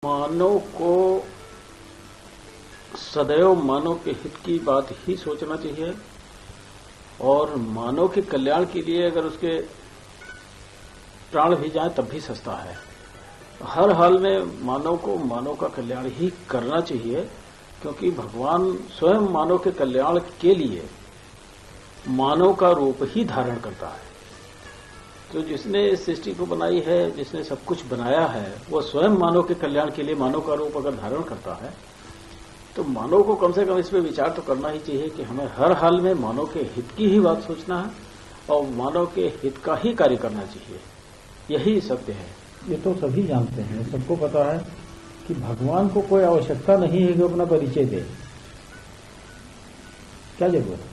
मानव को सदैव मानव के हित की बात ही सोचना चाहिए और मानव के कल्याण के लिए अगर उसके प्राण भी जाए तब भी सस्ता है। हर हाल में मानव को मानव का कल्याण ही करना चाहिए, क्योंकि भगवान स्वयं मानव के कल्याण के लिए मानव का रूप ही धारण करता है। तो जिसने इस सृष्टि को बनाई है, जिसने सब कुछ बनाया है, वो स्वयं मानव के कल्याण के लिए मानव का रूप अगर धारण करता है तो मानव को कम से कम इस पर विचार तो करना ही चाहिए कि हमें हर हाल में मानव के हित की ही बात सोचना है और मानव के हित का ही कार्य करना चाहिए। यही सत्य है। ये तो सभी जानते हैं, सबको पता है कि भगवान को कोई आवश्यकता नहीं है कि अपना परिचय दे। क्या जरूरत है?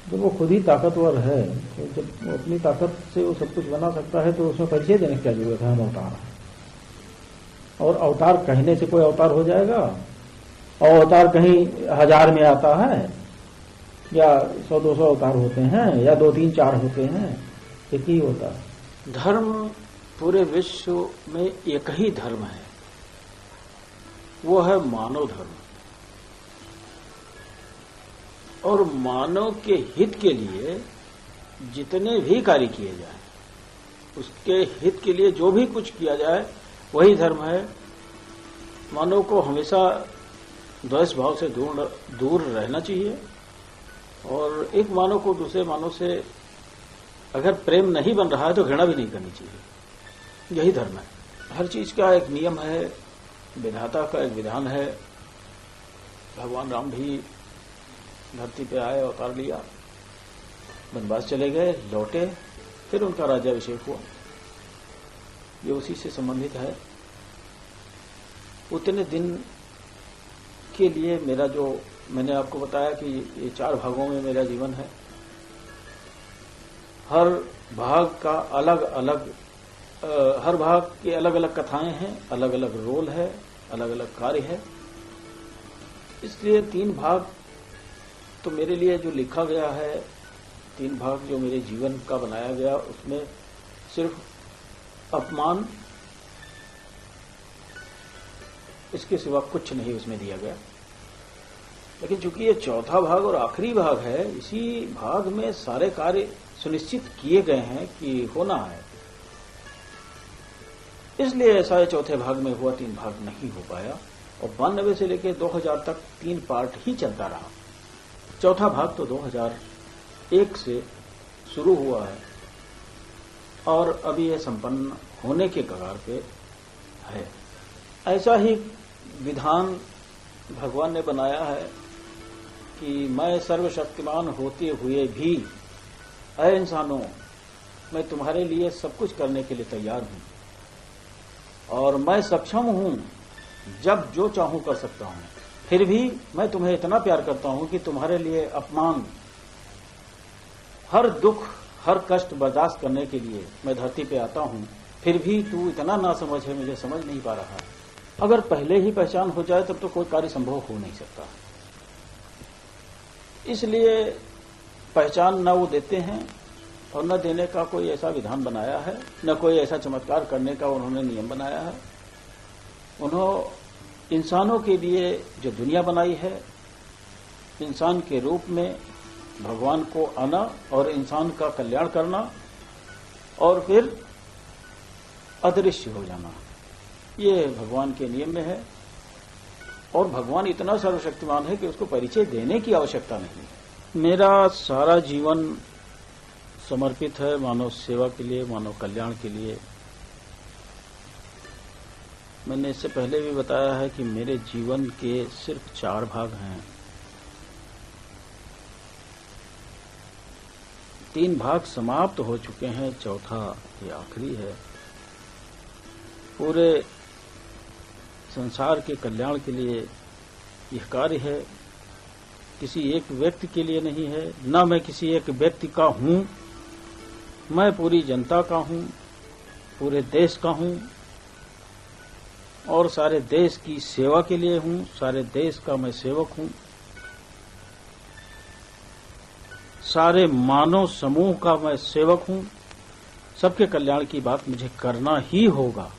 जब वो खुद ही ताकतवर है, तो जब वो अपनी ताकत से वो सब कुछ बना सकता है तो उसमें परिचय देने की क्या जरूरत है? हम अवतार हैं और अवतार कहने से कोई अवतार हो जाएगा? और अवतार कहीं 1000 में आता है या 100-200 अवतार होते हैं या 2-3-4 होते हैं? एक ही होता है। धर्म पूरे विश्व में एक ही धर्म है, वो है मानव धर्म। और मानव के हित के लिए जितने भी कार्य किए जाए, उसके हित के लिए जो भी कुछ किया जाए वही धर्म है। मानव को हमेशा द्वेष भाव से दूर रहना चाहिए और एक मानव को दूसरे मानव से अगर प्रेम नहीं बन रहा है तो घृणा भी नहीं करनी चाहिए। यही धर्म है। हर चीज का एक नियम है, विधाता का एक विधान है। भगवान राम भी धरती पे आए, अवतार लिया, वनवास चले गए, लौटे, फिर उनका राज्याभिषेक हुआ। ये उसी से संबंधित है। उतने दिन के लिए मेरा जो मैंने आपको बताया कि ये 4 भागों में मेरा जीवन है। हर भाग का हर भाग की अलग अलग कथाएं हैं, अलग अलग रोल है, अलग अलग कार्य है। इसलिए 3 भाग तो मेरे लिए जो लिखा गया है, 3 भाग जो मेरे जीवन का बनाया गया, उसमें सिर्फ अपमान, इसके सिवा कुछ नहीं उसमें दिया गया। लेकिन चूंकि ये 4था भाग और आखिरी भाग है, इसी भाग में सारे कार्य सुनिश्चित किए गए हैं कि होना है, इसलिए ऐसा है 4थे भाग में हुआ, 3 भाग नहीं हो पाया। और 92 से लेकर 2000 तक 3 पार्ट ही चलता रहा। 4था भाग तो 2001 से शुरू हुआ है और अभी यह संपन्न होने के कगार पे है। ऐसा ही विधान भगवान ने बनाया है कि मैं सर्वशक्तिमान होते हुए भी, ऐ इंसानों, मैं तुम्हारे लिए सब कुछ करने के लिए तैयार हूं और मैं सक्षम हूं, जब जो चाहूं कर सकता हूं। फिर भी मैं तुम्हें इतना प्यार करता हूं कि तुम्हारे लिए अपमान, हर दुख, हर कष्ट बर्दाश्त करने के लिए मैं धरती पे आता हूं। फिर भी तू इतना नासमझ है, मुझे समझ नहीं पा रहा। अगर पहले ही पहचान हो जाए तब तो कोई कार्य संभव हो नहीं सकता। इसलिए पहचान न वो देते हैं और न देने का कोई ऐसा विधान बनाया है, न कोई ऐसा चमत्कार करने का उन्होंने नियम बनाया है। उन्होंने इंसानों के लिए जो दुनिया बनाई है, इंसान के रूप में भगवान को आना और इंसान का कल्याण करना और फिर अदृश्य हो जाना, ये भगवान के नियम में है। और भगवान इतना सर्वशक्तिमान है कि उसको परिचय देने की आवश्यकता नहीं है। मेरा सारा जीवन समर्पित है मानव सेवा के लिए, मानव कल्याण के लिए। मैंने इससे पहले भी बताया है कि मेरे जीवन के सिर्फ 4 भाग हैं। 3 भाग समाप्त हो चुके हैं, 4था ये आखिरी है। पूरे संसार के कल्याण के लिए यह कार्य है, किसी एक व्यक्ति के लिए नहीं है। न मैं किसी एक व्यक्ति का हूं, मैं पूरी जनता का हूं, पूरे देश का हूं और सारे देश की सेवा के लिए हूं। सारे देश का मैं सेवक हूं। सारे मानव समूह का मैं सेवक हूं। सबके कल्याण की बात मुझे करना ही होगा।